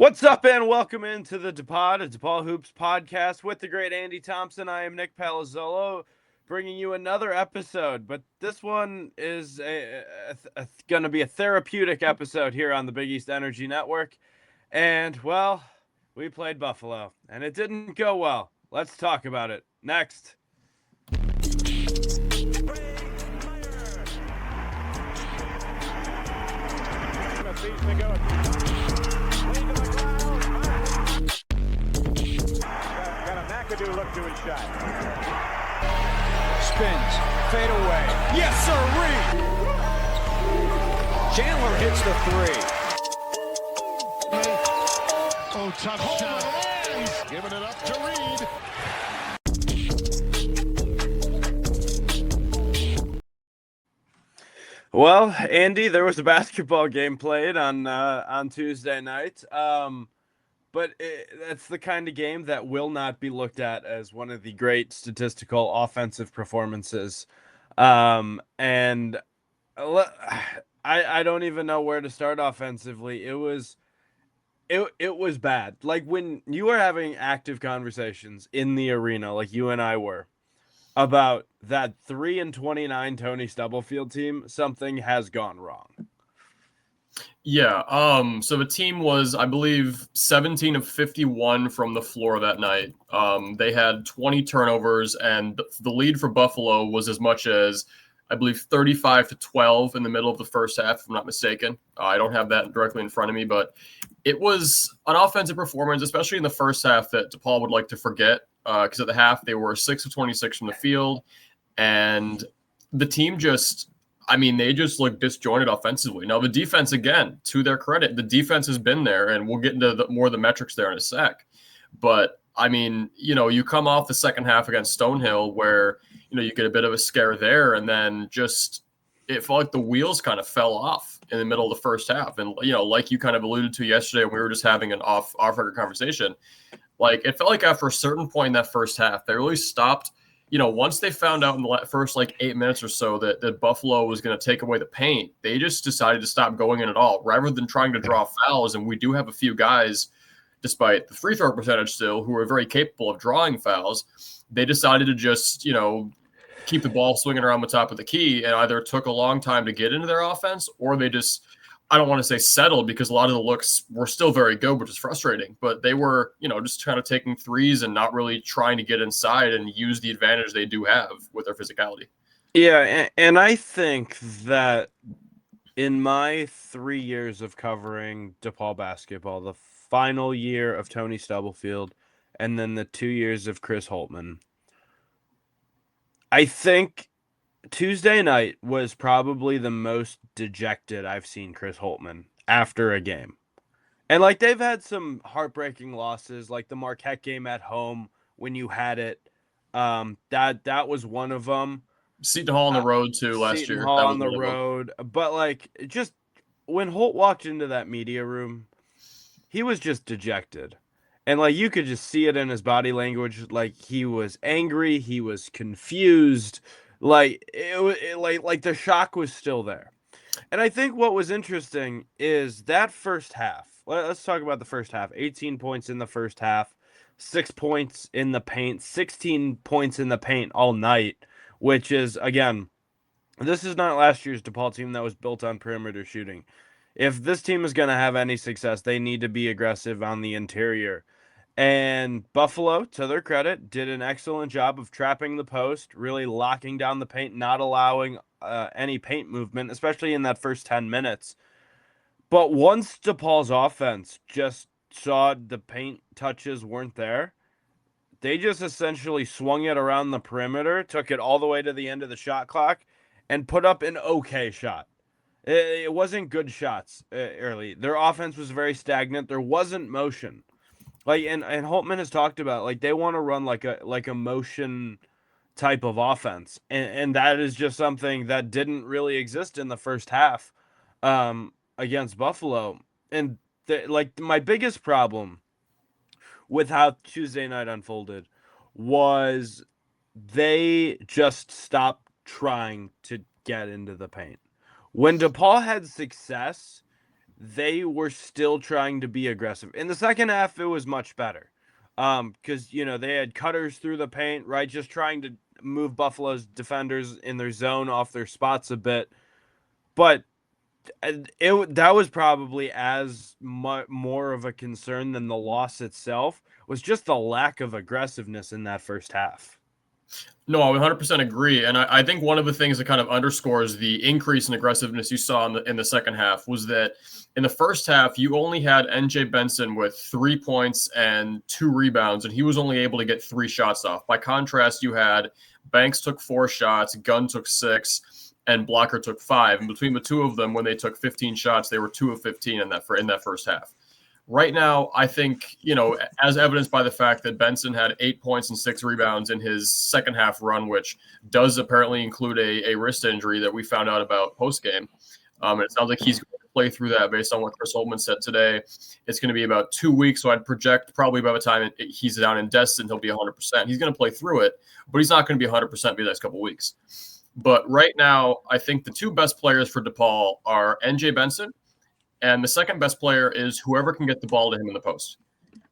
What's up, and welcome into the DePaul, a DePaul Hoops podcast with the great Andy Thompson. I am Nick Palazzolo, bringing you another episode, but this one is going to be a therapeutic episode here on the Big East Energy Network. And, well, we played Buffalo, and it didn't go well. Let's talk about it next. McAdoo look to his shot. Spins, fade away. Yes, sirree! Chandler hits the three. Oh, tough shot. Giving it up to Reed. Well, Andy, there was a basketball game played on Tuesday night. But that's the kind of game that will not be looked at as one of the great statistical offensive performances. And I don't even know where to start offensively. It was bad. Like when you were having active conversations in the arena, like you and I were, about that 3-29 Tony Stubblefield team, something has gone wrong. Yeah, so the team was, I believe, 17 of 51 from the floor that night. They had 20 turnovers, and the lead for Buffalo was as much as, I believe, 35-12 in the middle of the first half, if I'm not mistaken. I don't have that directly in front of me, but it was an offensive performance, especially in the first half, that DePaul would like to forget, because at the half, they were 6 of 26 from the field, and the team they just look disjointed offensively. Now, the defense, again, to their credit, the defense has been there, and we'll get into more of the metrics there in a sec. But, you come off the second half against Stonehill where, you get a bit of a scare there, and then it felt like the wheels kind of fell off in the middle of the first half. And, like you kind of alluded to yesterday when we were just having an off-record conversation, like it felt like after a certain point in that first half, they really stopped. Once they found out in the first 8 minutes or so that Buffalo was going to take away the paint, they just decided to stop going in at all rather than trying to draw fouls. And we do have a few guys, despite the free throw percentage still, who are very capable of drawing fouls. They decided to just, keep the ball swinging around the top of the key, and either took a long time to get into their offense, or they just, I don't want to say settled, because a lot of the looks were still very good, which is frustrating. But they were, just kind of taking threes and not really trying to get inside and use the advantage they do have with their physicality. Yeah, and I think that in my 3 years of covering DePaul basketball, the final year of Tony Stubblefield, and then the 2 years of Chris Holtmann, I think Tuesday night was probably the most dejected I've seen Chris Holtmann after a game. And they've had some heartbreaking losses, like the Marquette game at home when you had it. That was one of them. Seton Hall on the road too last year. Seton Hall on the road. But just when Holt walked into that media room, he was just dejected. And you could just see it in his body language. He was angry, he was confused. The shock was still there. And I think what was interesting is that first half. Let's talk about the first half. 18 points in the first half, 6 points in the paint, 16 points in the paint all night, which is, again, this is not last year's DePaul team that was built on perimeter shooting. If this team is going to have any success, they need to be aggressive on the interior. And Buffalo, to their credit, did an excellent job of trapping the post, really locking down the paint, not allowing any paint movement, especially in that first 10 minutes. But once DePaul's offense just saw the paint touches weren't there, they just essentially swung it around the perimeter, took it all the way to the end of the shot clock, and put up an okay shot. It wasn't good shots early. Their offense was very stagnant. There wasn't motion. And Holtmann has talked about, they want to run like a motion type of offense. And that is just something that didn't really exist in the first half against Buffalo. And my biggest problem with how Tuesday night unfolded was they just stopped trying to get into the paint. When DePaul had success, they were still trying to be aggressive. In the second half, it was much better. Because, they had cutters through the paint, right? Just trying to move Buffalo's defenders in their zone off their spots a bit. But that was probably as more of a concern than the loss itself, was just the lack of aggressiveness in that first half. No, I 100% agree. And I think one of the things that kind of underscores the increase in aggressiveness you saw in the second half was that in the first half, you only had NJ Benson with 3 points and 2 rebounds, and he was only able to get 3 shots off. By contrast, you had Banks took 4 shots, Gunn took 6, and Blocker took 5. And between the two of them, when they took 15 shots, they were 2 of 15 in that first half. Right now, I think, as evidenced by the fact that Benson had 8 points and 6 rebounds in his second half run, which does apparently include a wrist injury that we found out about post-game. And it sounds like he's going to play through that based on what Chris Holtmann said today. It's going to be about 2 weeks, so I'd project probably by the time he's down in Destin, he'll be 100%. He's going to play through it, but he's not going to be 100% for the next couple of weeks. But right now, I think the 2 best players for DePaul are NJ Benson, and the second best player is whoever can get the ball to him in the post.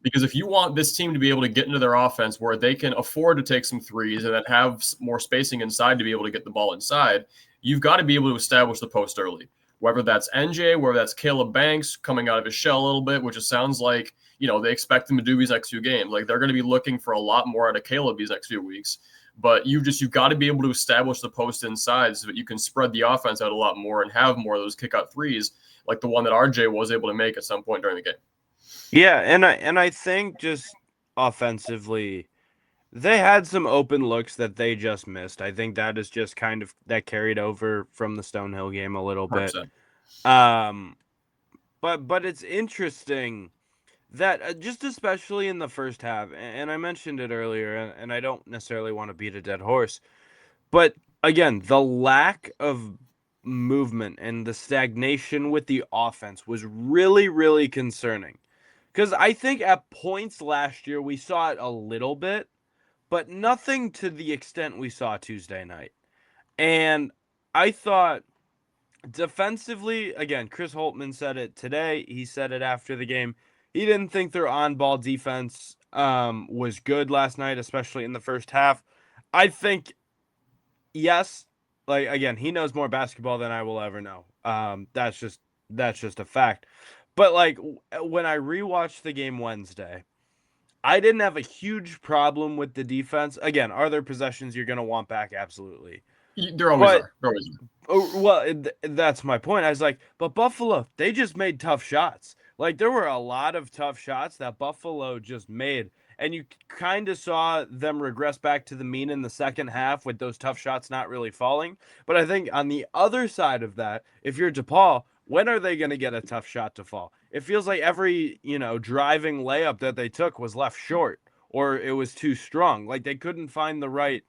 Because if you want this team to be able to get into their offense where they can afford to take some threes and then have more spacing inside to be able to get the ball inside, you've got to be able to establish the post early. Whether that's NJ, whether that's Caleb Banks coming out of his shell a little bit, which it sounds like, they expect him to do these next 2 games. Like, they're going to be looking for a lot more out of Caleb these next few weeks. But you've got to be able to establish the post inside so that you can spread the offense out a lot more and have more of those kick-out threes, like the one that RJ was able to make at some point during the game. Yeah, and I think just offensively, they had some open looks that they just missed. I think that is just kind of that carried over from the Stonehill game a little bit. 100%. But it's interesting that just especially in the first half, and I mentioned it earlier, and I don't necessarily want to beat a dead horse, but again, the lack of movement and the stagnation with the offense was really, really concerning. Because I think at points last year, we saw it a little bit, but nothing to the extent we saw Tuesday night. And I thought defensively, again, Chris Holtmann said it today. He said it after the game. He didn't think their on-ball defense was good last night, especially in the first half. I think, yes, like, again, he knows more basketball than I will ever know. That's just a fact. But, like, when I rewatched the game Wednesday, I didn't have a huge problem with the defense. Again, are there possessions you're going to want back? Absolutely. There always are. There always are. Well, that's my point. I was like, but Buffalo, they just made tough shots. Like, there were a lot of tough shots that Buffalo just made. And you kind of saw them regress back to the mean in the second half with those tough shots not really falling. But I think on the other side of that, if you're DePaul, when are they going to get a tough shot to fall? It feels like every, driving layup that they took was left short or it was too strong. Like, they couldn't find the right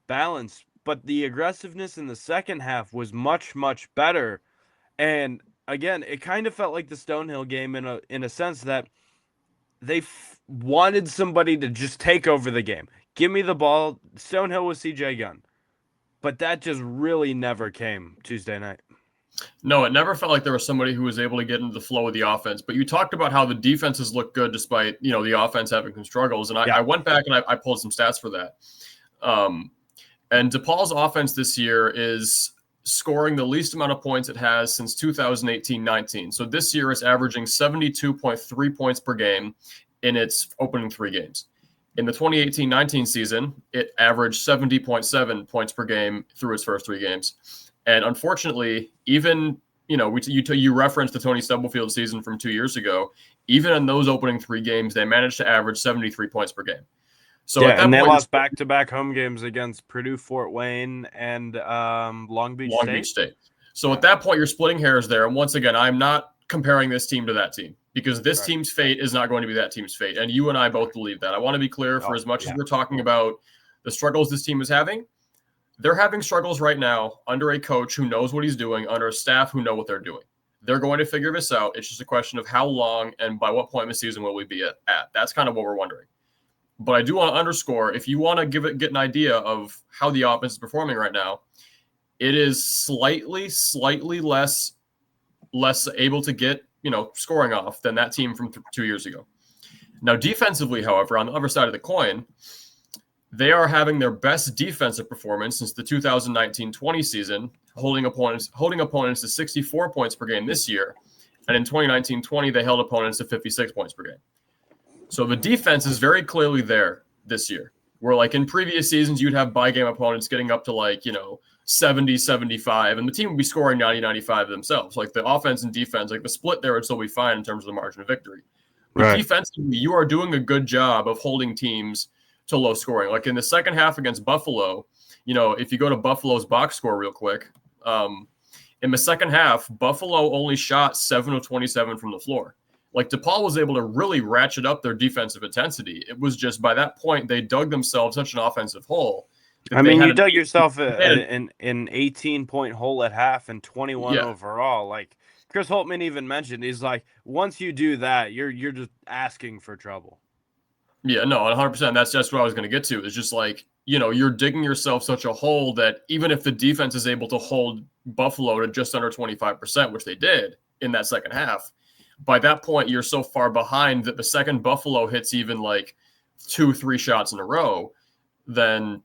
balance. But the aggressiveness in the second half was much, much better. And again, it kind of felt like the Stonehill game in a sense that they wanted somebody to just take over the game. Give me the ball. Stonehill was CJ Gunn. But that just really never came Tuesday night. No, it never felt like there was somebody who was able to get into the flow of the offense. But you talked about how the defenses look good despite, the offense having some struggles. And I went back and I pulled some stats for that. And DePaul's offense this year is scoring the least amount of points it has since 2018-19. So this year it's averaging 72.3 points per game in its opening 3 games. In the 2018-19 season, it averaged 70.7 points per game through its first 3 games. And unfortunately, even, you referenced the Tony Stubblefield season from 2 years ago. Even in those opening 3 games, they managed to average 73 points per game. So and they lost back-to-back home games against Purdue, Fort Wayne, and Long Beach State. So at that point, you're splitting hairs there. And once again, I'm not comparing this team to that team because this team's fate is not going to be that team's fate. And you and I both believe that. I want to be clear for as much as we're talking about the struggles this team is having, they're having struggles right now under a coach who knows what he's doing, under a staff who know what they're doing. They're going to figure this out. It's just a question of how long and by what point in the season will we be at. That's kind of what we're wondering. But I do want to underscore, if you want to get an idea of how the offense is performing right now, it is slightly less able to get scoring off than that team from 2 years ago. Now, defensively, however, on the other side of the coin, they are having their best defensive performance since the 2019-20 season, holding opponents to 64 points per game this year. And in 2019-20, they held opponents to 56 points per game. So the defense is very clearly there this year, where like in previous seasons, you'd have by game opponents getting up to 70, 75, and the team would be scoring 90, 95 themselves. Like the offense and defense, like the split there would still be fine in terms of the margin of victory. But Right. defensively, you are doing a good job of holding teams to low scoring. Like in the second half against Buffalo, if you go to Buffalo's box score real quick, in the second half, Buffalo only shot 7 of 27 from the floor. Like DePaul was able to really ratchet up their defensive intensity. It was just by that point, they dug themselves such an offensive hole. I mean, you dug yourself an 18-point hole at half and 21 overall. Like Chris Holtmann even mentioned, he's like, once you do that, you're just asking for trouble. Yeah, no, 100%. That's just what I was going to get to. It's just like, you're digging yourself such a hole that even if the defense is able to hold Buffalo to just under 25%, which they did in that second half, by that point, you're so far behind that the second Buffalo hits even like 2-3 shots in a row, then,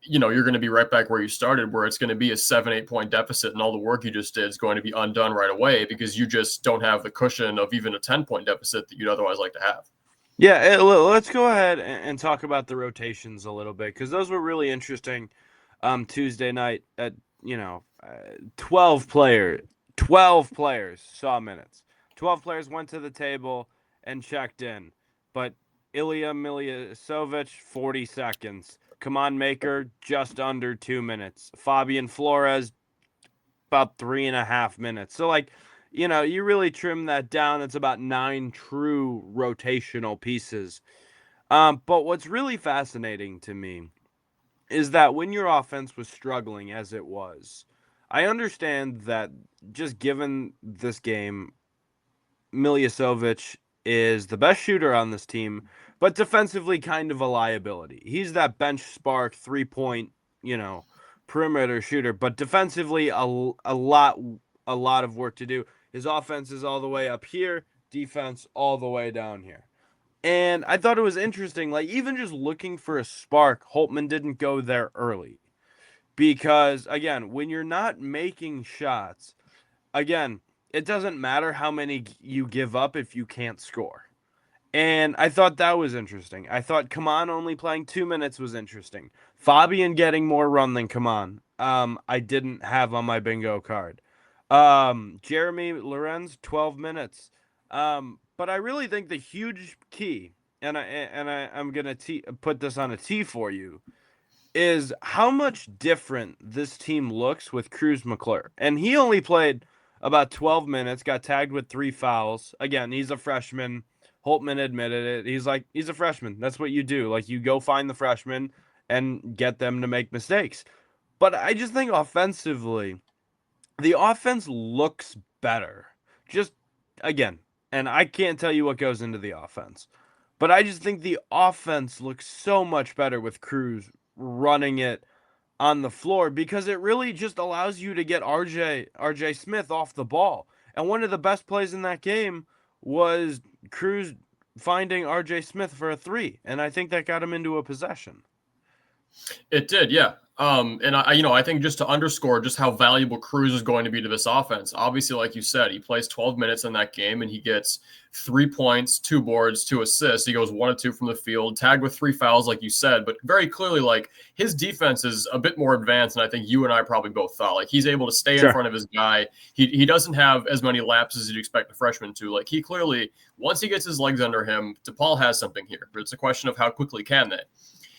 you're going to be right back where you started, where it's going to be a 7-8 point deficit, and all the work you just did is going to be undone right away because you just don't have the cushion of even a 10-point deficit that you'd otherwise like to have. Yeah, let's go ahead and talk about the rotations a little bit because those were really interesting. Tuesday night at 12 players saw minutes. 12 players went to the table and checked in, but Ilya Miljasevic 40 seconds, Kaman Maker just under 2 minutes, Fabian Flores about 3.5 minutes. So you really trim that down. It's about 9 true rotational pieces. But what's really fascinating to me is that when your offense was struggling as it was, I understand that just given this game, Miljasevic is the best shooter on this team, but defensively kind of a liability. He's that bench spark 3-point, perimeter shooter, but defensively a lot of work to do. His offense is all the way up here, defense all the way down here. And I thought it was interesting, like even just looking for a spark, Holtmann didn't go there early. Because, again, when you're not making shots, again, it doesn't matter how many you give up if you can't score. And I thought that was interesting. I thought Kaman only playing 2 minutes was interesting. Fabian getting more run than Kaman, I didn't have on my bingo card. Jeremy Lorenz, 12 minutes. But I really think the huge key, and I'm going to put this on a T for you, is how much different this team looks with Kruz McClure. And he only played about 12 minutes, got tagged with 3 fouls. Again, he's a freshman. Holtmann admitted it. He's a freshman. That's what you do. Like, you go find the freshmen and get them to make mistakes. But I just think offensively, the offense looks better. Just, again, and I can't tell you what goes into the offense, but I just think the offense looks so much better with Kruz running it on the floor because it really just allows you to get RJ Smith off the ball. And one of the best plays in that game was Kruz finding RJ Smith for a 3, and I think that got him into a possession. It did, yeah. And I think just to underscore just how valuable Kruz is going to be to this offense, obviously, like you said, he plays 12 minutes in that game and he gets 3 points, 2 boards, 2 assists. He goes 1 of 2 from the field, tagged with 3 fouls, like you said, but very clearly, like, his defense is a bit more advanced than I think you and I probably both thought. Like, he's able to stay in front of his guy. He doesn't have as many lapses as you'd expect a freshman to. Like, he clearly, once he gets his legs under him, DePaul has something here, but it's a question of how quickly can they.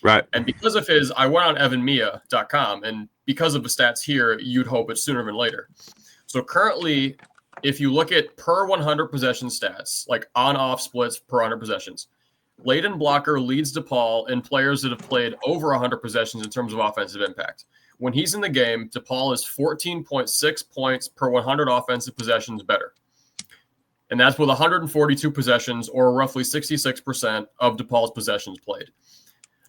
Right. And because of I went on evanmia.com, and because of the stats here, you'd hope it's sooner than later. So currently, if you look at per 100 possession stats, like on-off splits per 100 possessions, Layden Blocker leads DePaul in players that have played over 100 possessions in terms of offensive impact. When he's in the game, DePaul is 14.6 points per 100 offensive possessions better. And that's with 142 possessions, or roughly 66% of DePaul's possessions played.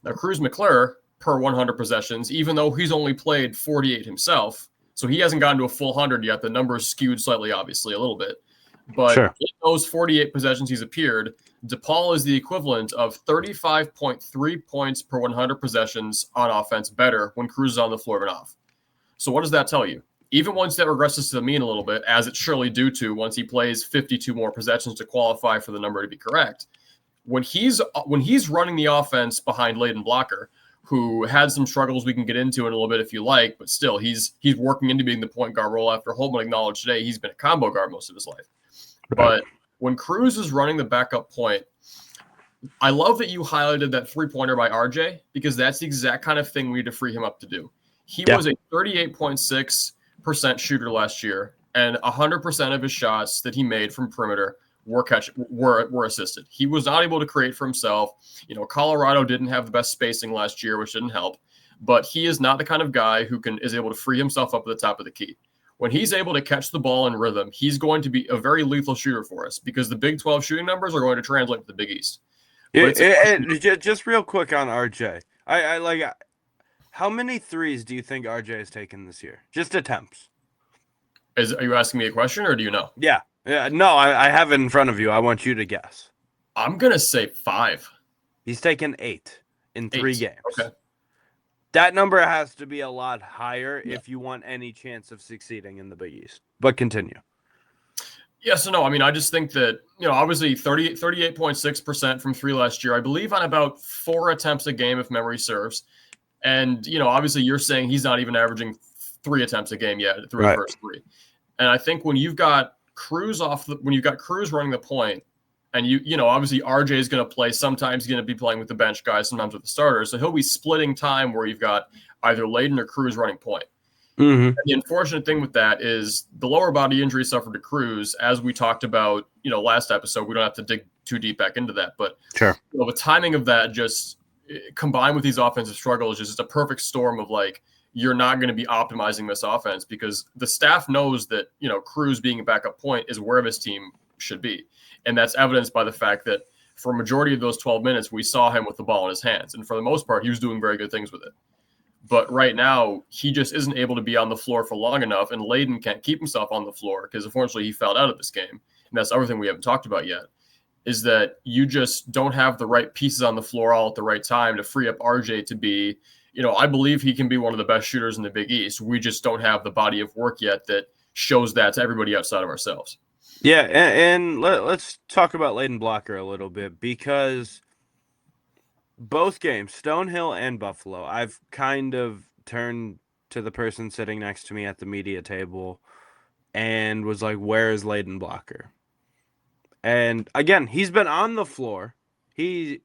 Now, Kruz McClure, per 100 possessions, even though he's only played 48 himself, so he hasn't gotten to a full 100 yet. The number is skewed slightly, obviously, a little bit. But Sure. in those 48 possessions he's appeared, DePaul is the equivalent of 35.3 points per 100 possessions on offense better when Kruz is on the floor than off. So what does that tell you? Even once that regresses to the mean a little bit, as it surely due to once he plays 52 more possessions to qualify for the number to be correct, when he's running the offense behind Layden Blocker, who had some struggles we can get into in a little bit if you like, but still he's working into being the point guard role after Holtman acknowledged today he's been a combo guard most of his life. Right. But when Kruz is running the backup point, I love that you highlighted that three-pointer by RJ because that's the exact kind of thing we need to free him up to do. He was a 38.6% shooter last year, and 100% of his shots that he made from perimeter were assisted. He was not able to create for himself. Colorado didn't have the best spacing last year, which didn't help. But he is not the kind of guy who is able to free himself up at the top of the key. When he's able to catch the ball in rhythm, he's going to be a very lethal shooter for us because the Big 12 shooting numbers are going to translate to the Big East. Just real quick on RJ. How many threes do you think RJ has taken this year? Just attempts. Are you asking me a question or do you know? Yeah. No, I have it in front of you. I want you to guess. I'm going to say 5. He's taken 8 in 3 games. Okay. That number has to be a lot higher if you want any chance of succeeding in the Big East. But continue. Yeah, so no, I mean, I just think that, obviously 38.6% from 3 last year, I believe on about 4 attempts a game if memory serves. And, obviously you're saying he's not even averaging 3 attempts a game yet through the first 3. And I think when you've got Kruz running the point, and obviously RJ is going to play. Sometimes he's going to be playing with the bench guys, sometimes with the starters. So he'll be splitting time where you've got either Layden or Kruz running point. Mm-hmm. And the unfortunate thing with that is the lower body injury suffered to Kruz, as we talked about, last episode. We don't have to dig too deep back into that, but sure, the timing of that just combined with these offensive struggles is just a perfect storm of you're not going to be optimizing this offense because the staff knows that, Kruz being a backup point is where this team should be. And that's evidenced by the fact that for a majority of those 12 minutes, we saw him with the ball in his hands. And for the most part, he was doing very good things with it. But right now, he just isn't able to be on the floor for long enough. And Layden can't keep himself on the floor because, unfortunately, he fouled out of this game. And that's everything we haven't talked about yet, is that you just don't have the right pieces on the floor all at the right time to free up RJ to be, I believe he can be one of the best shooters in the Big East. We just don't have the body of work yet that shows that to everybody outside of ourselves. Yeah, and let's talk about Layden Blocker a little bit because both games, Stonehill and Buffalo, I've kind of turned to the person sitting next to me at the media table and was like, where is Layden Blocker? And again, he's been on the floor. He's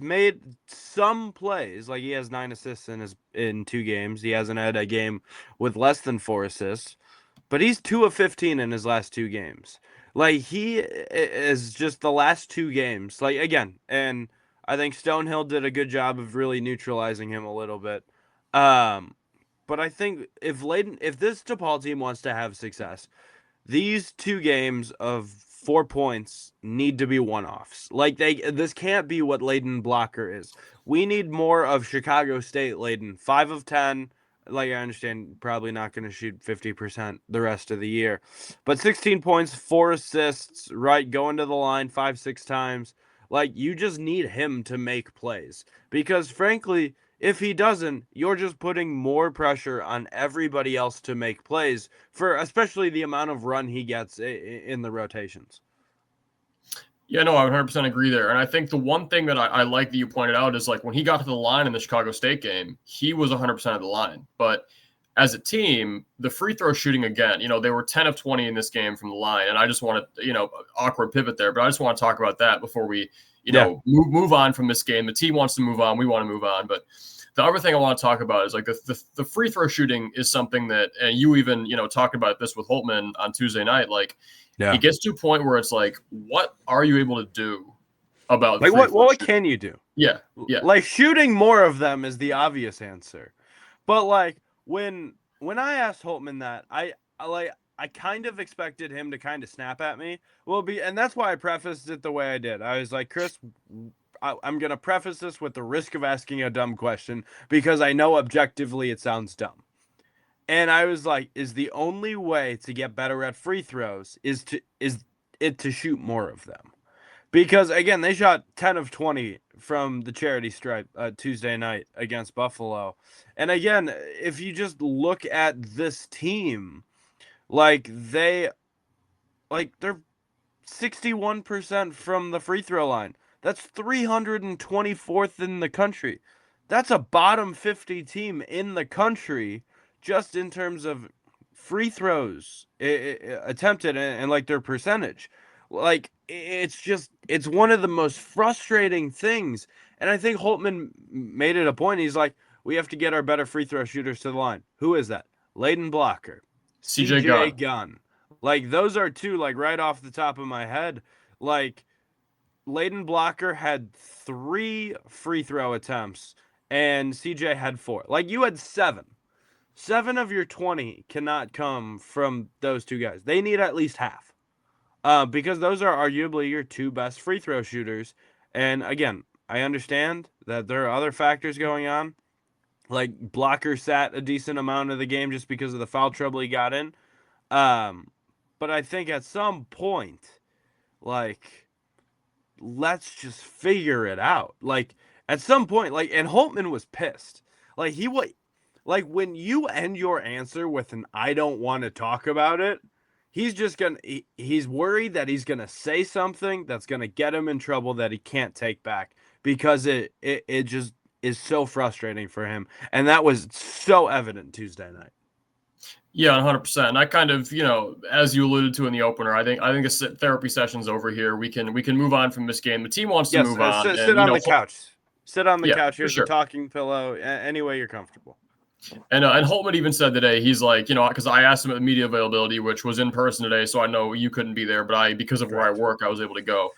made some plays. He has 9 assists in 2 games. He hasn't had a game with less than 4 assists. But he's 2 of 15 in his last 2 games. He is just the last 2 games. Again, and I think Stonehill did a good job of really neutralizing him a little bit. But I think if this DePaul team wants to have success, these 2 games of 4 points need to be one-offs. This can't be what Layden Blocker is. We need more of Chicago State Layden. 5 of 10. I understand probably not going to shoot 50% the rest of the year. But 16 points, 4 assists, right? Going to the line 5-6 times. You just need him to make plays. Because, frankly, if he doesn't, you're just putting more pressure on everybody else to make plays for especially the amount of run he gets in the rotations. Yeah, no, I 100% agree there. And I think the one thing that I like that you pointed out is when he got to the line in the Chicago State game, he was 100% of the line. But as a team, the free throw shooting again, they were 10 of 20 in this game from the line. And I just want to, awkward pivot there, but I just want to talk about that before we, move on from this game. The team wants to move on. We want to move on. But the other thing I want to talk about is the free throw shooting is something that, and you even, talked about this with Holtman on Tuesday night, it gets to a point where it's what are you able to do about what can you do? Yeah. Shooting more of them is the obvious answer. But when I asked Holtman that, I kind of expected him to kind of snap at me. And that's why I prefaced it the way I did. I was like, Chris, I'm going to preface this with the risk of asking a dumb question because I know objectively it sounds dumb. And I was like, is the only way to get better at free throws is it to shoot more of them. Because, again, they shot 10 of 20 from the charity stripe Tuesday night against Buffalo. And, again, if you just look at this team, they're 61% from the free throw line. That's 324th in the country. That's a bottom 50 team in the country just in terms of free throws attempted and their percentage. It's one of the most frustrating things. And I think Holtman made it a point. He's like, we have to get our better free throw shooters to the line. Who is that? Layden Blocker. CJ Gunn. Those are two, right off the top of my head. Layden Blocker had 3 free throw attempts and CJ had 4. You had 7. 7 of your 20 cannot come from those two guys. They need at least half. Because those are arguably your 2 best free throw shooters. And again, I understand that there are other factors going on. Blocker sat a decent amount of the game just because of the foul trouble he got in. But I think at some point, let's just figure it out. At some point, and Holtman was pissed. When you end your answer with an "I don't want to talk about it," he's worried that he's gonna say something that's gonna get him in trouble that he can't take back because it just is so frustrating for him, and that was so evident Tuesday night. Yeah, 100%. And I kind of, as you alluded to in the opener, I think a therapy session's over here. We can move on from this game. The team wants to move on. Sit on the couch. Sit on the couch. Here's sure. a talking pillow. Any way you're comfortable. And Holtman even said today, he's like, because I asked him at the media availability, which was in person today, so I know you couldn't be there, but because of where I work, I was able to go.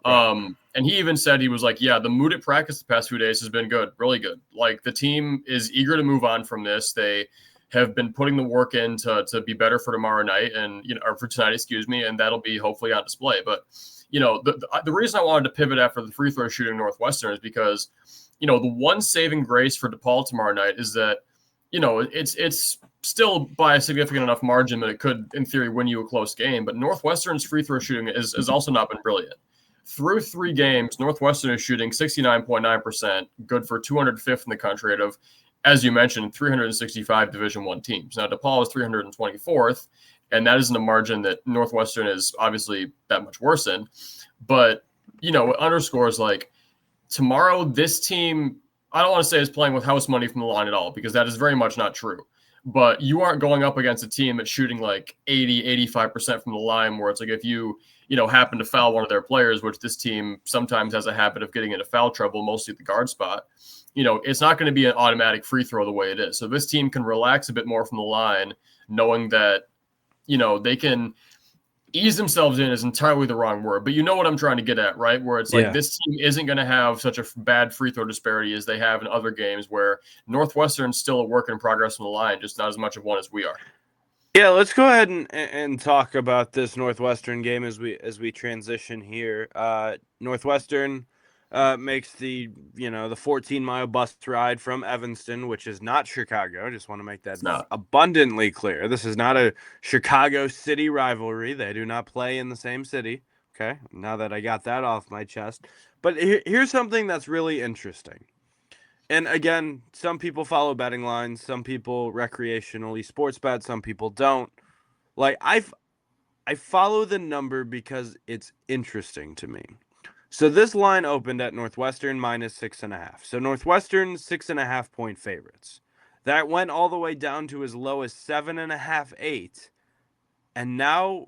And he even said, he was like, yeah, the mood at practice the past few days has been good, really good. The team is eager to move on from this. They have been putting the work in to be better for tomorrow night or for tonight, and that'll be hopefully on display. But, the reason I wanted to pivot after the free throw shooting Northwestern is because, the one saving grace for DePaul tomorrow night is that, it's still by a significant enough margin that it could, in theory, win you a close game. But Northwestern's free throw shooting has also not been brilliant. Through 3 games, Northwestern is shooting 69.9%, good for 205th in the country out of, as you mentioned, 365 Division I teams. Now, DePaul is 324th, and that isn't a margin that Northwestern is obviously that much worse in. But, it underscores, tomorrow this team, I don't want to say is playing with house money from the line at all, because that is very much not true. But you aren't going up against a team that's shooting 80, 85% from the line, where it's if you, happen to foul one of their players, which this team sometimes has a habit of getting into foul trouble, mostly at the guard spot, it's not going to be an automatic free throw the way it is. So this team can relax a bit more from the line, knowing that, they can ease themselves in is entirely the wrong word, but you know what I'm trying to get at, right? Where it's this team isn't going to have such a bad free throw disparity as they have in other games where Northwestern's still a work in progress from the line, just not as much of one as we are. Yeah, let's go ahead and talk about this Northwestern game as we transition here. Northwestern makes the 14-mile bus ride from Evanston, which is not Chicago. I just want to make that abundantly clear. This is not a Chicago city rivalry. They do not play in the same city. Okay, now that I got that off my chest. But here's something that's really interesting. And again, some people follow betting lines. Some people recreationally sports bet. Some people don't. I follow the number because it's interesting to me. So this line opened at Northwestern minus 6.5. So Northwestern 6.5 point favorites. That went all the way down to as low as 7.5, 8. And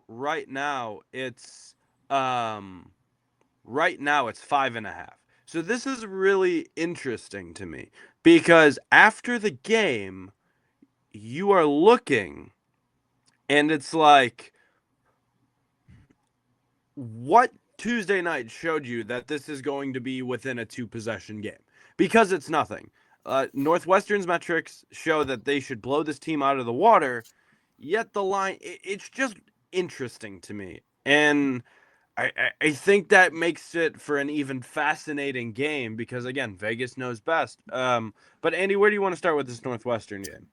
right now it's 5.5. So this is really interesting to me because after the game, you are looking and it's what Tuesday night showed you that this is going to be within a 2-possession game? Because it's nothing. Northwestern's metrics show that they should blow this team out of the water, yet the line, it's just interesting to me. And I think that makes it for an even fascinating game because, again, Vegas knows best. But, Andy, where do you want to start with this Northwestern game?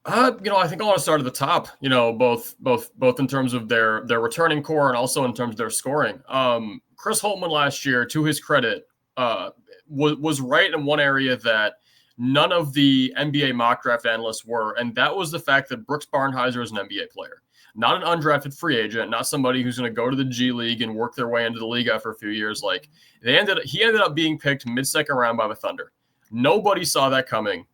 I think I want to start at the top. Both in terms of their returning core and also in terms of their scoring. Chris Holtmann last year, to his credit, was right in one area that none of the NBA mock draft analysts were, and that was the fact that Brooks Barnhizer is an NBA player, not an undrafted free agent, not somebody who's going to go to the G League and work their way into the league after a few years. Like he ended up being picked mid-second round by the Thunder. Nobody saw that coming.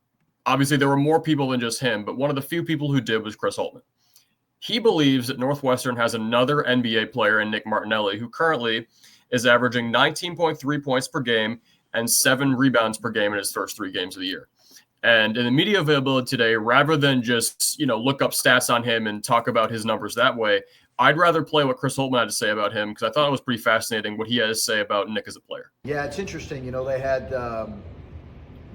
Obviously, there were more people than just him, but one of the few people who did was Chris Holtmann. He believes that Northwestern has another NBA player in Nick Martinelli, who currently is averaging 19.3 points per game and 7 rebounds per game in his first 3 games of the year. And in the media availability today, rather than just look up stats on him and talk about his numbers that way, I'd rather play what Chris Holtmann had to say about him, because I thought it was pretty fascinating what he had to say about Nick as a player. Yeah, it's interesting. They had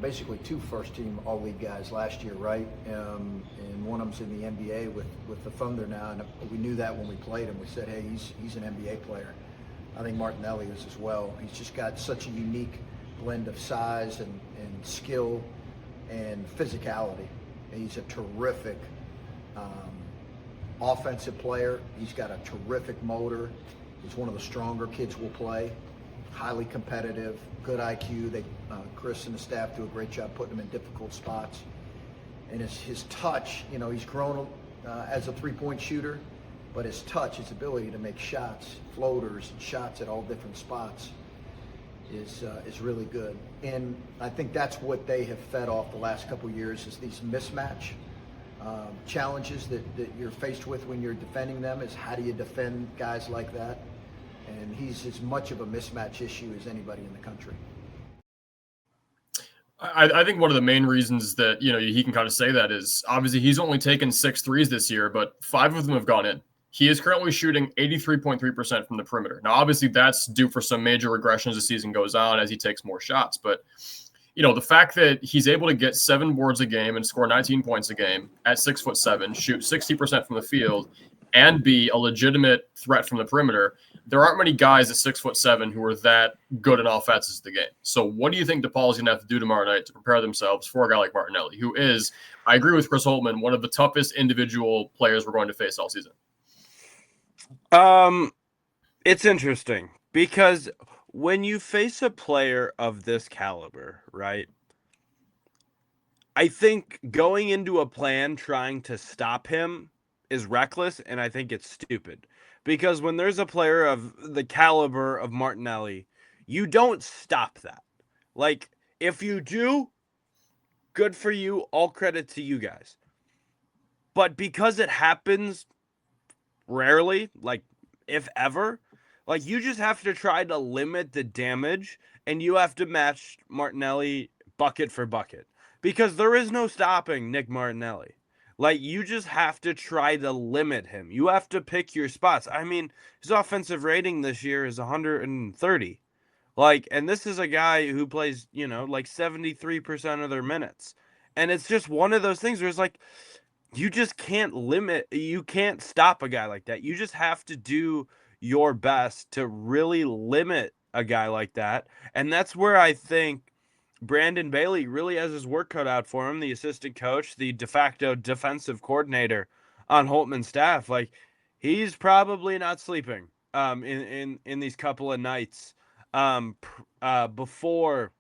basically 2 first-team All-League guys last year, right? And one of them's in the NBA with the Thunder now, and we knew that when we played him. We said, hey, he's an NBA player. I think Martinelli is as well. He's just got such a unique blend of size and skill and physicality. He's a terrific offensive player. He's got a terrific motor. He's one of the stronger kids we'll play. Highly competitive, good IQ. Chris and the staff do a great job putting him in difficult spots. And his touch, he's grown as a three-point shooter, but his touch, his ability to make shots, floaters, and shots at all different spots is really good. And I think that's what they have fed off the last couple of years, is these mismatch challenges that you're faced with when you're defending them. Is how do you defend guys like that? And he's as much of a mismatch issue as anybody in the country. I think one of the main reasons that he can kind of say that is obviously he's only taken 6 threes this year, but 5 of them have gone in. He is currently shooting 83.3% from the perimeter. Now, obviously, that's due for some major regression as the season goes on as he takes more shots. But, the fact that he's able to get 7 boards a game and score 19 points a game at 6'7", shoot 60% from the field, and be a legitimate threat from the perimeter, there aren't many guys at 6'7" who are that good in offenses of the game. So what do you think DePaul is going to have to do tomorrow night to prepare themselves for a guy like Martinelli, who is, I agree with Chris Holtmann, one of the toughest individual players we're going to face all season? It's interesting because when you face a player of this caliber, right, I think going into a plan trying to stop him is reckless, and I think it's stupid. Because when there's a player of the caliber of Martinelli, you don't stop that. Like, if you do, good for you, all credit to you guys. But because it happens rarely, like if ever, like you just have to try to limit the damage, and you have to match Martinelli bucket for bucket. Because there is no stopping Nick Martinelli. Like, you just have to try to limit him. You have to pick your spots. I mean, his offensive rating this year is 130. Like, and this is a guy who plays, like 73% of their minutes. And it's just one of those things where it's like, you just can't you can't stop a guy like that. You just have to do your best to really limit a guy like that. And that's where I think Brandon Bailey really has his work cut out for him, the assistant coach, the de facto defensive coordinator on Holtmann's staff. Like, he's probably not sleeping in these couple of nights before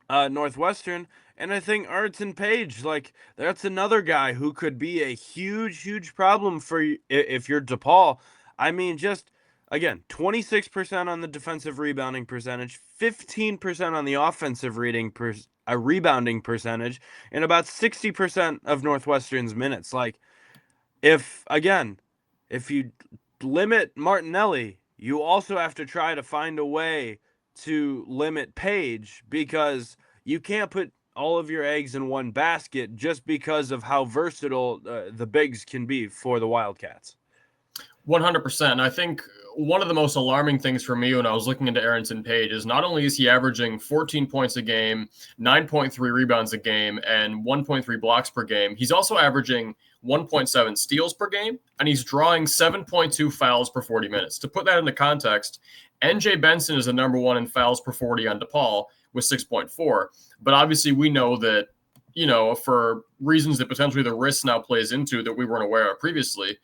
Northwestern. And I think Arrinten Page, like, that's another guy who could be a huge, huge problem for you if you're DePaul. I mean, just, again, 26% on the defensive rebounding percentage, 15% on the offensive rebounding percentage, and about 60% of Northwestern's minutes. Like, if you limit Martinelli, you also have to try to find a way to limit Page, because you can't put all of your eggs in one basket just because of how versatile the bigs can be for the Wildcats. 100%. I think one of the most alarming things for me when I was looking into Arrinten Page is not only is he averaging 14 points a game, 9.3 rebounds a game, and 1.3 blocks per game, he's also averaging 1.7 steals per game, and he's drawing 7.2 fouls per 40 minutes. To put that into context, NJ Benson is the number 1 in fouls per 40 on DePaul with 6.4. But obviously we know that for reasons that potentially the risk now plays into that we weren't aware of previously,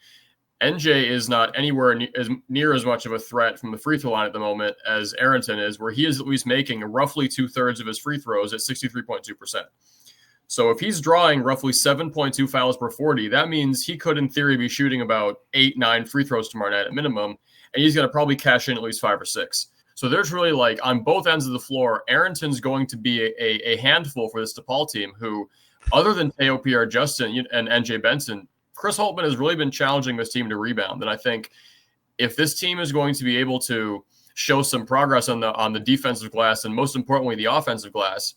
NJ is not anywhere near as much of a threat from the free throw line at the moment as Arrinten is, where he is at least making roughly 2/3 of his free throws at 63.2%. So if he's drawing roughly 7.2 fouls per 40, that means he could, in theory, be shooting about 8-9 free throws tomorrow night at minimum, and he's going to probably cash in at least 5 or 6. So there's really, like, on both ends of the floor, Arrinten's going to be a handful for this DePaul team who, other than Teo Pierre-Justin and NJ Benson, Chris Holtmann has really been challenging this team to rebound. And I think if this team is going to be able to show some progress on the defensive glass and most importantly the offensive glass,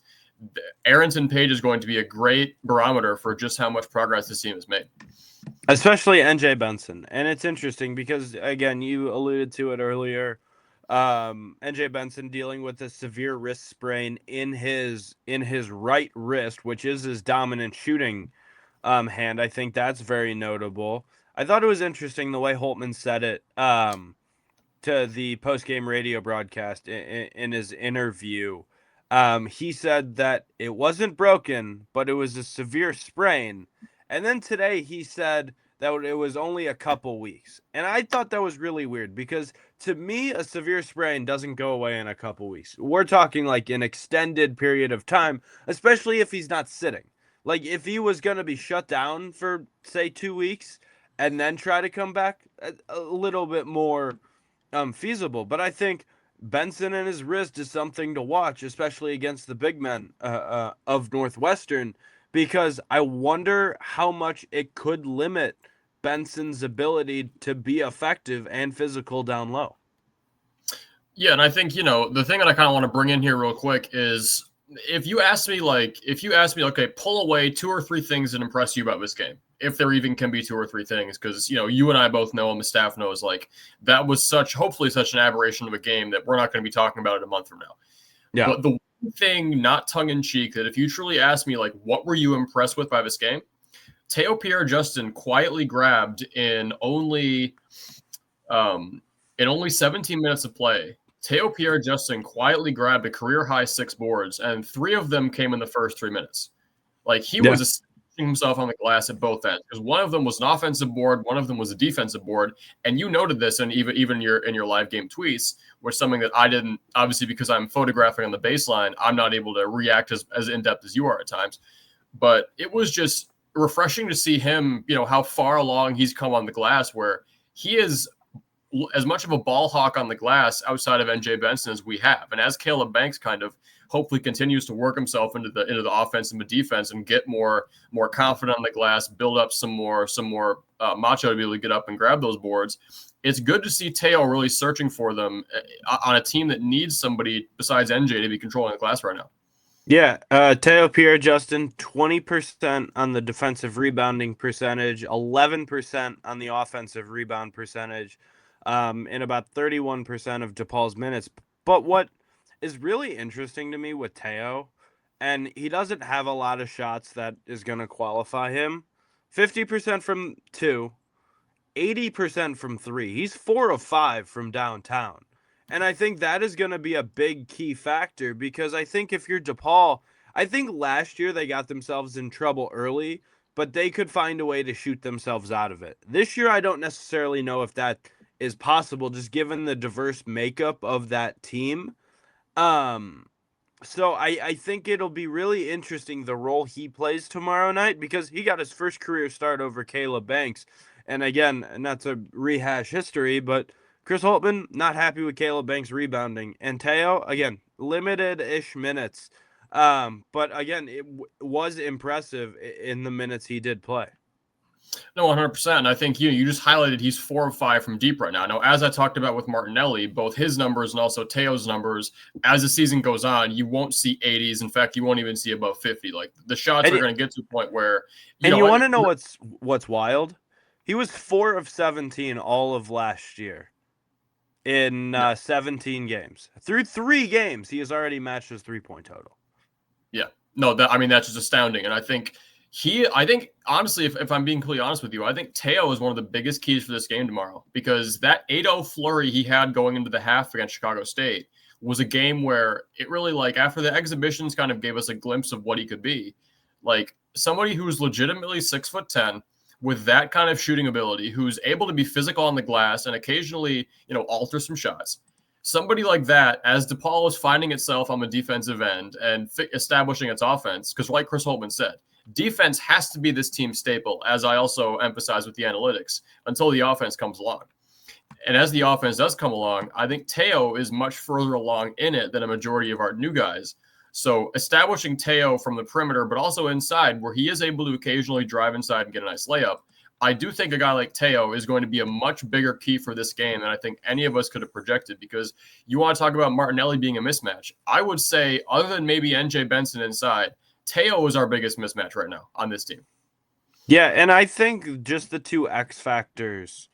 Arrinten Page is going to be a great barometer for just how much progress this team has made. Especially NJ Benson. And it's interesting because, again, you alluded to it earlier. NJ Benson dealing with a severe wrist sprain in his right wrist, which is his dominant shooting hand. I think that's very notable. I thought it was interesting the way Holtmann said it to the post-game radio broadcast in his interview. He said that it wasn't broken, but it was a severe sprain. And then today he said that it was only a couple weeks. And I thought that was really weird because to me, a severe sprain doesn't go away in a couple weeks. We're talking like an extended period of time, especially if he's not sitting. Like, if he was going to be shut down for, say, 2 weeks and then try to come back, a little bit more feasible. But I think Benson and his wrist is something to watch, especially against the big men of Northwestern, because I wonder how much it could limit Benson's ability to be effective and physical down low. Yeah, and I think, the thing that I kind of want to bring in here real quick is if you ask me, okay, pull away 2 or 3 things that impress you about this game, if there even can be 2 or 3 things, because, you and I both know and the staff knows, like, that was hopefully such an aberration of a game that we're not going to be talking about it a month from now. Yeah. But the one thing, not tongue-in-cheek, that if you truly ask me, like, what were you impressed with by this game? Teo Pierre-Justin quietly grabbed in only 17 minutes of play. Teo Pierre-Justin quietly grabbed a career-high 6 boards, and 3 of them came in the first 3 minutes. Like, he was establishing himself on the glass at both ends, because one of them was an offensive board, one of them was a defensive board, and you noted this, and even in your live game tweets, was something that I didn't, obviously because I'm photographing on the baseline, I'm not able to react as in-depth as you are at times. But it was just refreshing to see him, how far along he's come on the glass, where he is as much of a ball hawk on the glass outside of NJ Benson as we have. And as Caleb Banks kind of hopefully continues to work himself into the offense and the defense and get more confident on the glass, build up some more macho to be able to get up and grab those boards. It's good to see Teo really searching for them on a team that needs somebody besides NJ to be controlling the glass right now. Yeah, Teo Pierre-Justin, 20% on the defensive rebounding percentage, 11% on the offensive rebound percentage, in about 31% of DePaul's minutes. But what is really interesting to me with Teo, and he doesn't have a lot of shots that is going to qualify him, 50% from 2, 80% from 3. He's 4 of 5 from downtown. And I think that is going to be a big key factor because I think if you're DePaul, I think last year they got themselves in trouble early, but they could find a way to shoot themselves out of it. This year, I don't necessarily know if that is possible, just given the diverse makeup of that team. So I think it'll be really interesting the role he plays tomorrow night because he got his first career start over Caleb Banks. And again, not to rehash history, but Chris Holtmann, not happy with Caleb Banks rebounding. And Teo, again, limited-ish minutes. But again, it was impressive in the minutes he did play. No, 100%. And I think you just highlighted he's 4 of 5 from deep right now. Now, as I talked about with Martinelli, both his numbers and also Teo's numbers, as the season goes on, you won't see 80s. In fact, you won't even see above 50. Like, the shots are going to get to a point where... You want to know what's wild? He was 4 of 17 all of last year. In 17 games. Through 3 games, he has already matched his 3-point total. Yeah. No, that's just astounding. And I think honestly, if I'm being completely honest with you, I think Teo is one of the biggest keys for this game tomorrow because that 8-0 flurry he had going into the half against Chicago State was a game where it really, like, after the exhibitions kind of gave us a glimpse of what he could be. Like somebody who's legitimately 6'10" with that kind of shooting ability, who's able to be physical on the glass and occasionally, alter some shots. Somebody like that, as DePaul is finding itself on the defensive end and establishing its offense, because like Chris Holtman said, defense has to be this team's staple, as I also emphasize with the analytics, until the offense comes along. And as the offense does come along, I think Teo is much further along in it than a majority of our new guys. So establishing Teo from the perimeter, but also inside, where he is able to occasionally drive inside and get a nice layup, I do think a guy like Teo is going to be a much bigger key for this game than I think any of us could have projected, because you want to talk about Martinelli being a mismatch. I would say, other than maybe NJ Benson inside, Teo is our biggest mismatch right now on this team. Yeah, and I think just the two X factors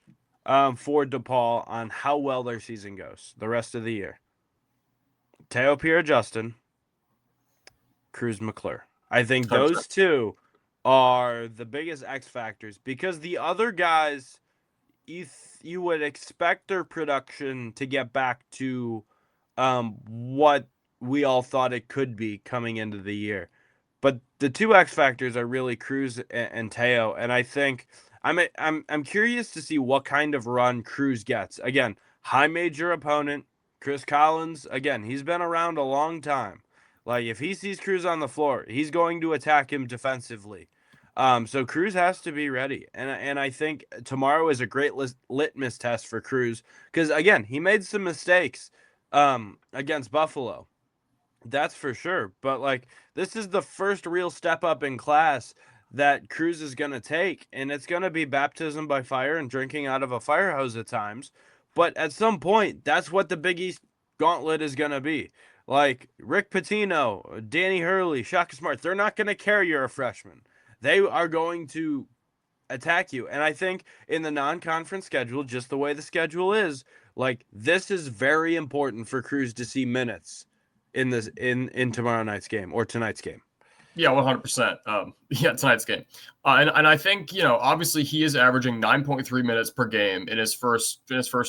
for DePaul on how well their season goes the rest of the year. Teo Pierre-Justin, Kruz McClure. I think those two are the biggest X factors, because the other guys, you would expect their production to get back to what we all thought it could be coming into the year. But the two X factors are really Kruz and Teo, and I think I'm curious to see what kind of run Kruz gets. Again, high major opponent, Chris Collins. Again, he's been around a long time. Like, if he sees Kruz on the floor, he's going to attack him defensively. So Kruz has to be ready. And I think tomorrow is a great litmus test for Kruz, because, again, he made some mistakes against Buffalo. That's for sure. But, like, this is the first real step up in class that Kruz is going to take, and it's going to be baptism by fire and drinking out of a fire hose at times. But at some point, that's what the Big East gauntlet is going to be. Like, Rick Pitino, Danny Hurley, Shaka Smart, they're not going to care you're a freshman. They are going to attack you. And I think in the non-conference schedule, just the way the schedule is, like, this is very important for Kruz to see minutes in tomorrow night's game or tonight's game. Yeah, 100%. Tonight's game. And I think, obviously he is averaging 9.3 minutes per game in his first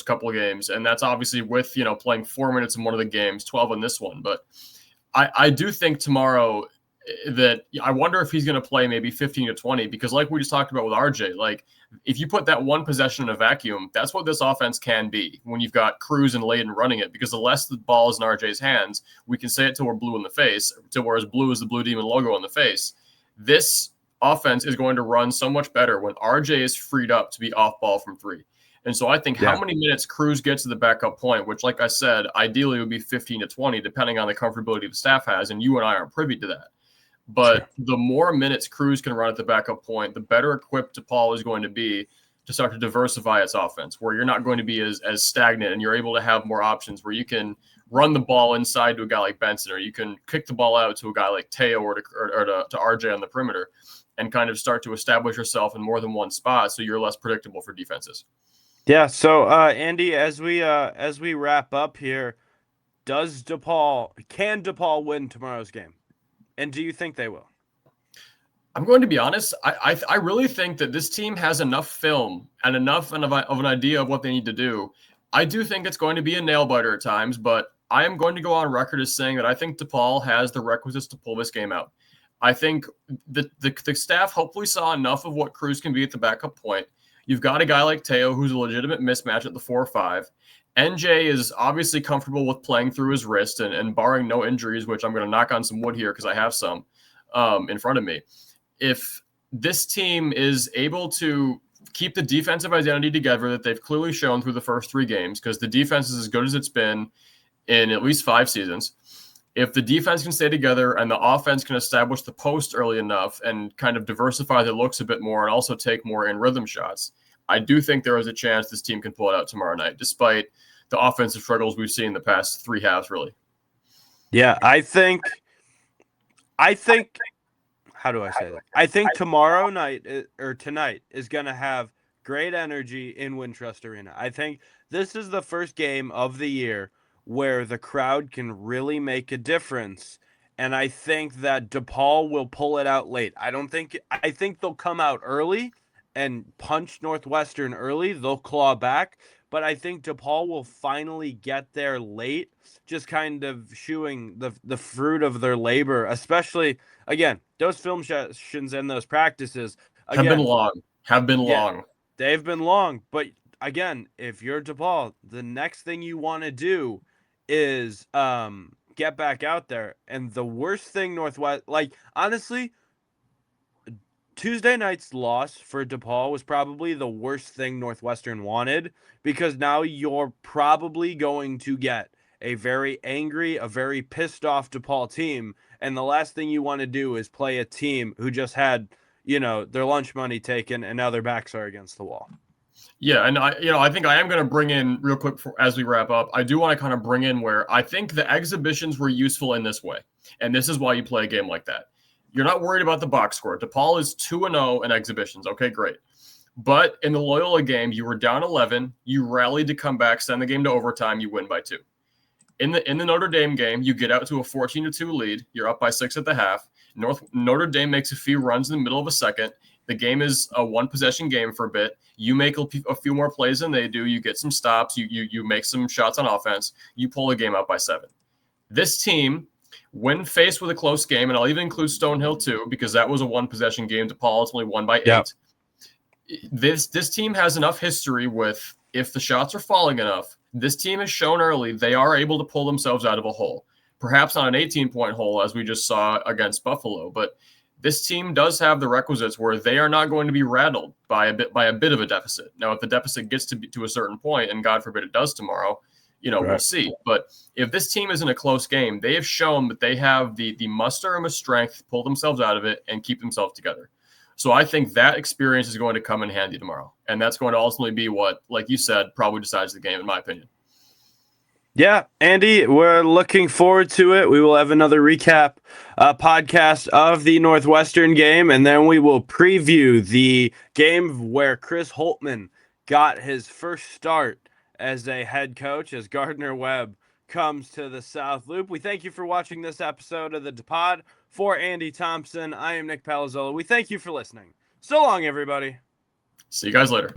couple of games. And that's obviously with, playing 4 minutes in one of the games, 12 in this one. But I do think tomorrow that I wonder if he's going to play maybe 15 to 20, because like we just talked about with RJ, like if you put that one possession in a vacuum, that's what this offense can be when you've got Kruz and Layden running it, because the less the ball is in RJ's hands, we can say it till we're blue in the face, till we're as blue as the Blue Demon logo on the face. This offense is going to run so much better when RJ is freed up to be off ball from three. And so I think how many minutes Kruz gets to the backup point, which, like I said, ideally would be 15 to 20, depending on the comfortability the staff has, and you and I aren't privy to that. But the more minutes Kruz can run at the backup point, the better equipped DePaul is going to be to start to diversify its offense, where you're not going to be as stagnant, and you're able to have more options where you can run the ball inside to a guy like Benson, or you can kick the ball out to a guy like Teo or to RJ on the perimeter, and kind of start to establish yourself in more than one spot so you're less predictable for defenses. Yeah, so Andy, as we wrap up here, can DePaul win tomorrow's game? And do you think they will? I'm going to be honest. I really think that this team has enough film and enough of an idea of what they need to do. I do think it's going to be a nail biter at times, but I am going to go on record as saying that I think DePaul has the requisites to pull this game out. I think the staff hopefully saw enough of what Kruz can be at the backup point. You've got a guy like Teo who's a legitimate mismatch at the 4 or 5. NJ is obviously comfortable with playing through his wrist and barring no injuries, which I'm going to knock on some wood here because I have some in front of me. If this team is able to keep the defensive identity together that they've clearly shown through the first 3 games, because the defense is as good as it's been in at least 5 seasons, if the defense can stay together and the offense can establish the post early enough and kind of diversify their looks a bit more and also take more in rhythm shots, I do think there is a chance this team can pull it out tomorrow night, despite the offensive struggles we've seen in the past 3 halves, really. Yeah, I think how do I say that? I think tomorrow night or tonight is going to have great energy in Wintrust Arena. I think this is the first game of the year where the crowd can really make a difference, and I think that DePaul will pull it out late. I think they'll come out early and punch Northwestern early. They'll claw back, but I think DePaul will finally get there late, just kind of showing the fruit of their labor, especially, again, those film sessions and those practices. Again, have been long. They've been long, but again, if you're DePaul, the next thing you want to do is get back out there. And the worst thing Northwest, like, honestly, Tuesday night's loss for DePaul was probably the worst thing Northwestern wanted, because now you're probably going to get a very angry, a very pissed off DePaul team. And the last thing you want to do is play a team who just had, their lunch money taken and now their backs are against the wall. Yeah, and I think I am going to bring in real quick as we wrap up. I do want to kind of bring in where I think the exhibitions were useful in this way. And this is why you play a game like that. You're not worried about the box score. DePaul is 2-0 in exhibitions. Okay, great. But in the Loyola game, you were down 11. You rallied to come back, send the game to overtime. You win by 2. In the Notre Dame game, you get out to a 14-2 lead. You're up by 6 at the half. Notre Dame makes a few runs in the middle of a second. The game is a one-possession game for a bit. You make a few more plays than they do. You get some stops. You make some shots on offense. You pull the game out by 7. This team, when faced with a close game, and I'll even include Stonehill too, because that was a one-possession game. DePaul ultimately won by 8. Yep. This team has enough history with, if the shots are falling enough, this team has shown early they are able to pull themselves out of a hole. Perhaps not an 18-point hole, as we just saw against Buffalo, but this team does have the requisites where they are not going to be rattled by a bit of a deficit. Now, if the deficit gets to a certain point, and God forbid it does tomorrow, we'll see. But if this team is in a close game, they have shown that they have the muster and the strength to pull themselves out of it and keep themselves together. So I think that experience is going to come in handy tomorrow. And that's going to ultimately be what, like you said, probably decides the game, in my opinion. Yeah, Andy, we're looking forward to it. We will have another recap podcast of the Northwestern game, and then we will preview the game where Chris Holtmann got his first start as a head coach, as Gardner Webb comes to the South Loop. We thank you for watching this episode of the DePod. For Andy Thompson, I am Nick Palazzolo. We thank you for listening. So long, everybody. See you guys later.